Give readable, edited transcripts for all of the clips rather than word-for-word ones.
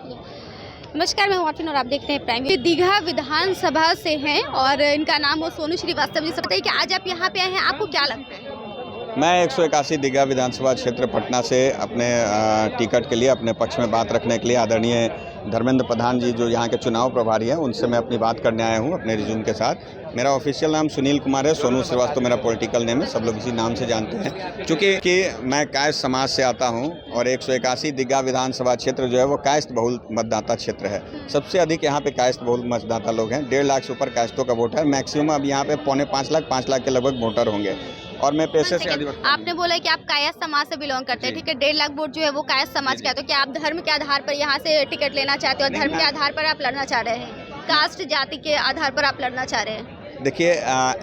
नमस्कार, मैं हूं आफरीन और आप देखते हैं प्राइम। दीघा विधानसभा से हैं और इनका नाम वो सोनू श्रीवास्तव जी से। बताइए कि आज आप यहाँ पे आए हैं, आपको क्या लगता है? मैं 181 दीघा विधानसभा क्षेत्र पटना से अपने टिकट के लिए अपने पक्ष में बात रखने के लिए आदरणीय धर्मेंद्र प्रधान जी जो यहाँ के चुनाव प्रभारी हैं उनसे मैं अपनी बात करने आया हूँ अपने रिज्यूम के साथ। मेरा ऑफिशियल नाम सुनील कुमार है, सोनू श्रीवास्तव मेरा पॉलिटिकल नेम है, सब लोग इसी नाम से जानते हैं। चूँकि मैं कायस्थ समाज से आता हूँ और 181 दीघा विधानसभा क्षेत्र जो है वो कायस्थ बहुल मतदाता क्षेत्र है। सबसे अधिक यहाँ पे कायस्थ बहुल मतदाता लोग हैं, 1.5 लाख से ऊपर कायस्थों का वोट है। मैक्सिमम अब यहाँ पे 4.5 लाख के लगभग वोटर होंगे। और मैं पेशे से आपने बोला कि आप कायस्थ समाज से बिलोंग करते हैं, ठीक है। 1.5 लाख वोट जो है वो कायस्थ समाज का है, तो क्या आप धर्म के आधार पर यहाँ से टिकट लेना चाहते हो? धर्म के आधार पर आप लड़ना चाह रहे हैं, कास्ट जाति के आधार पर आप लड़ना चाह रहे हैं? देखिए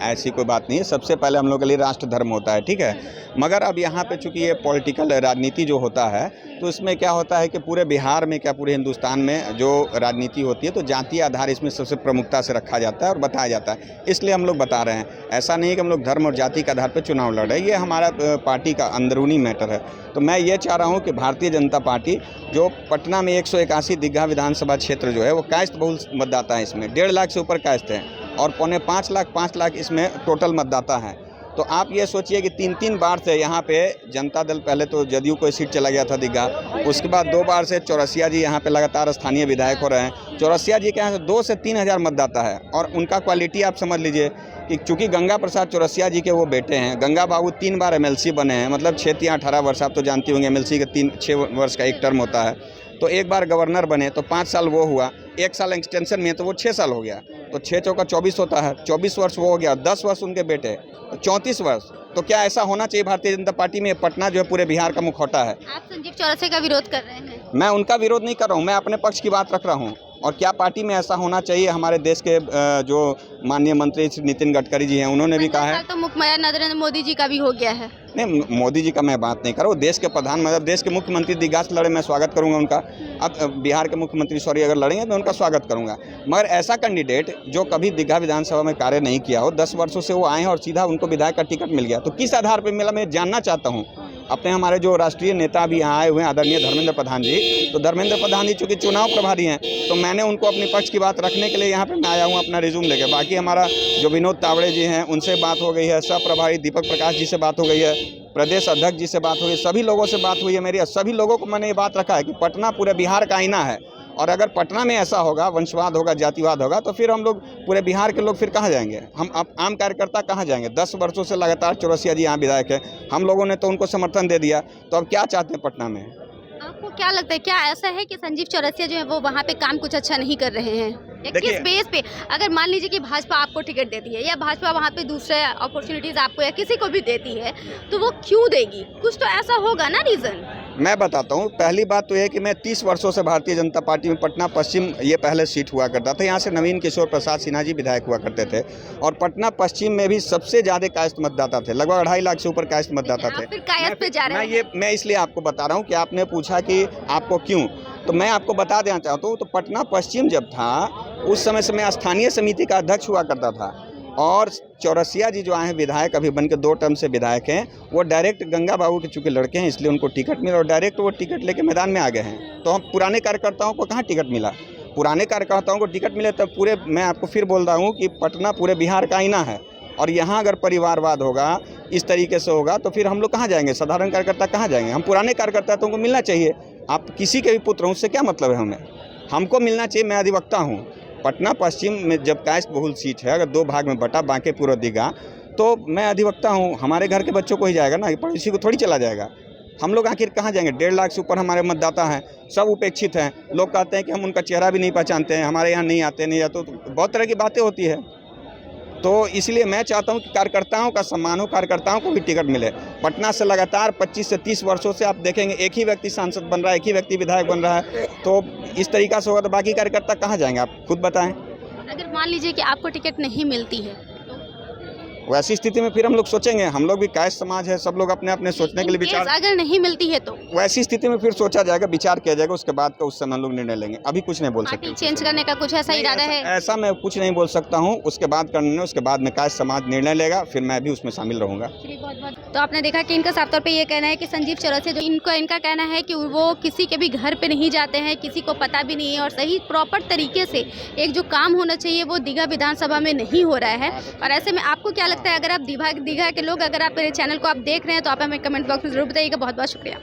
ऐसी कोई बात नहीं है। सबसे पहले हम लोग के लिए राष्ट्र धर्म होता है, ठीक है। मगर अब यहाँ पे चूंकि ये पॉलिटिकल राजनीति जो होता है तो इसमें क्या होता है कि पूरे बिहार में क्या पूरे हिंदुस्तान में जो राजनीति होती है तो जातीय आधार इसमें सबसे प्रमुखता से रखा जाता है और बताया जाता है, इसलिए हम लोग बता रहे हैं। ऐसा नहीं है कि हम लोग धर्म और जाति के आधार पर चुनाव लड़ रहे हैं, ये हमारा पार्टी का अंदरूनी मैटर है। तो मैं ये चाह रहा हूँ कि भारतीय जनता पार्टी जो पटना में 181 दीघा विधानसभा क्षेत्र जो है वो कायस्थ बहुल मतदाता है, इसमें 1.5 लाख से ऊपर कायस्थ हैं और 4.5 लाख इसमें टोटल मतदाता हैं। तो आप ये सोचिए कि 3 बार से यहाँ पे जनता दल, पहले तो जदयू को सीट चला गया था दीघा, उसके बाद 2 बार से चौरसिया जी यहाँ पे लगातार स्थानीय विधायक हो रहे हैं। चौरसिया जी के यहाँ से 2 से 3 हज़ार मतदाता है और उनका क्वालिटी आप समझ लीजिए कि चूँकि गंगा प्रसाद चौरसिया जी के वो बेटे हैं। गंगा बाबू 3 बार MLC बने हैं, मतलब 6 या 18 वर्ष, आप तो जानती होंगे MLC के 6 वर्ष का एक टर्म होता है। तो एक बार गवर्नर बने तो 5 साल वो हुआ, 1 साल एक्सटेंशन में तो वो 6 साल हो गया, तो 6 चौका 24 होता है, 24 वर्ष वो हो गया, 10 वर्ष उनके बेटे, तो 34 वर्ष। तो क्या ऐसा होना चाहिए भारतीय जनता पार्टी में? पटना जो है पूरे बिहार का मुखौटा है। आप संजीव चौरसिया का विरोध कर रहे हैं? मैं उनका विरोध नहीं कर रहा हूँ, मैं अपने पक्ष की बात रख रहा हूँ। और क्या पार्टी में ऐसा होना चाहिए? हमारे देश के जो माननीय मंत्री नितिन गडकरी जी हैं उन्होंने भी कहा है। तो मुख्यमंत्री नरेंद्र मोदी जी का भी हो गया है। नहीं, मोदी जी का मैं बात नहीं कर रहा हूँ, देश के प्रधान, मतलब देश के मुख्यमंत्री दीघा से लड़े, मैं स्वागत करूंगा उनका। अब बिहार के मुख्यमंत्री अगर लड़ेंगे मैं उनका स्वागत करूंगा। मगर ऐसा कैंडिडेट जो कभी दीघा विधानसभा में कार्य नहीं किया हो, 10 वर्षों से वो आए हैं और सीधा उनको विधायक का टिकट मिल गया, तो किस आधार पर मिला मैं जानना चाहता हूँ। अपने हमारे जो राष्ट्रीय नेता भी यहाँ आए हुए हैं आदरणीय धर्मेंद्र प्रधान जी, तो धर्मेंद्र प्रधान जी चूँकि चुनाव प्रभारी हैं तो मैंने उनको अपने पक्ष की बात रखने के लिए यहाँ पे मैं आया हूँ अपना रिज्यूम लेके। बाकी हमारा जो विनोद तावड़े जी हैं उनसे बात हो गई है, सह प्रभारी दीपक प्रकाश जी से बात हो गई है, प्रदेश अध्यक्ष जी से बात हुई है, सभी लोगों से बात हुई है मेरी। सभी लोगों को मैंने ये बात रखा है कि पटना पूरे बिहार का आईना है और अगर पटना में ऐसा होगा, वंशवाद होगा, जातिवाद होगा, तो फिर हम लोग पूरे बिहार के लोग फिर कहाँ जाएंगे? हम आम कार्यकर्ता कहाँ जाएंगे? 10 वर्षों से लगातार चौरसिया जी यहाँ विधायक है, हम लोगों ने तो उनको समर्थन दे दिया, तो अब क्या चाहते हैं पटना में? आपको क्या लगता है, क्या ऐसा है कि संजीव चौरसिया जो है वो वहाँ पे काम कुछ अच्छा नहीं कर रहे हैं? किस बेस पे? अगर मान लीजिए कि भाजपा आपको टिकट देती है या भाजपा वहाँ पे दूसरे अपॉर्चुनिटीज आपको या किसी को भी देती है, तो वो क्यों देगी? कुछ तो ऐसा होगा ना रीज़न। मैं बताता हूँ। पहली बात तो यह कि मैं 30 वर्षों से भारतीय जनता पार्टी में पटना पश्चिम ये पहले सीट हुआ करता था, यहाँ से नवीन किशोर प्रसाद सिन्हा जी विधायक हुआ करते थे और पटना पश्चिम में भी सबसे ज़्यादा कायस्थ मतदाता थे, लगभग 2.5 लाख से ऊपर कायस्थ मतदाता थे। मैं इसलिए आपको बता रहा हूँ कि आपने पूछा कि आपको क्यों, तो मैं आपको बता देना चाहता हूँ। तो पटना पश्चिम जब था उस समय से मैं स्थानीय समिति का अध्यक्ष हुआ करता था और चौरसिया जी जो आए हैं विधायक, अभी बन के 2 टर्म से विधायक हैं, वो डायरेक्ट गंगा बाबू के चूँकि लड़के हैं इसलिए उनको टिकट मिला और डायरेक्ट वो टिकट लेके मैदान में आ गए हैं। तो हम पुराने कार्यकर्ताओं को कहाँ टिकट मिला? पुराने कार्यकर्ताओं को टिकट मिले तब पूरे, मैं आपको फिर बोल रहा हूँ कि पटना पूरे बिहार का आईना है और यहाँ अगर परिवारवाद होगा, इस तरीके से होगा, तो फिर हम लोग कहाँ जाएंगे? साधारण कार्यकर्ता कहाँ जाएंगे? हम पुराने कार्यकर्ता तो उनको मिलना चाहिए। आप किसी के भी पुत्र हों, उससे क्या मतलब है? हमको मिलना चाहिए। मैं अधिवक्ता हूँ। पटना पश्चिम में जब कायस्थ बहुल सीट है, अगर 2 भाग में बटा, बांकीपुर और दीघा, तो मैं अधिवक्ता हूँ। हमारे घर के बच्चों को ही जाएगा ना, पड़ोसी को थोड़ी चला जाएगा। हम लोग आखिर कहाँ जाएंगे? 1.5 लाख से ऊपर हमारे मतदाता हैं, सब उपेक्षित हैं। लोग कहते हैं कि हम उनका चेहरा भी नहीं पहचानते हैं, हमारे यहाँ नहीं आते, नहीं आते, तो बहुत तरह की बातें होती है। तो इसलिए मैं चाहता हूं कि कार्यकर्ताओं का सम्मान हो, कार्यकर्ताओं को भी टिकट मिले। पटना से लगातार 25 से 30 वर्षों से आप देखेंगे एक ही व्यक्ति सांसद बन रहा है, एक ही व्यक्ति विधायक बन रहा है, तो इस तरीक़ा से होगा तो बाकी कार्यकर्ता कहाँ जाएंगे? आप खुद बताएं। अगर मान लीजिए कि आपको टिकट नहीं मिलती है वैसी स्थिति में फिर हम लोग सोचेंगे, हम लोग भी कायस्थ समाज है, सब लोग अपने अपने सोचने के लिए विचार, अगर नहीं मिलती है तो वैसी स्थिति में फिर सोचा जाएगा, विचार किया जाएगा, उसके बाद तो उस समय हम लोग निर्णय लेंगे। अभी कुछ नहीं बोल सकते। चेंज करने का कुछ ऐसा इरादा है? ऐसा मैं कुछ नहीं बोल सकता हूँ, उसके बाद करने, उसके बाद में कायस्थ समाज निर्णय लेगा, फिर मैं भी उसमें शामिल रहूँगा। तो आपने देखा कि इनका साफ तौर पे ये कहना है कि संजीव चौरसिया जो इनका कहना है कि वो किसी के भी घर पे नहीं जाते हैं, किसी को पता भी नहीं है, और सही प्रॉपर तरीके से एक जो काम होना चाहिए वो दीघा विधानसभा में नहीं हो रहा है। और ऐसे में आपको क्या लगता है, अगर आप दीघा के लोग, अगर आप मेरे चैनल को आप देख रहे हैं तो आप हमें कमेंट बॉक्स में जरूर बताइएगा। बहुत बहुत शुक्रिया।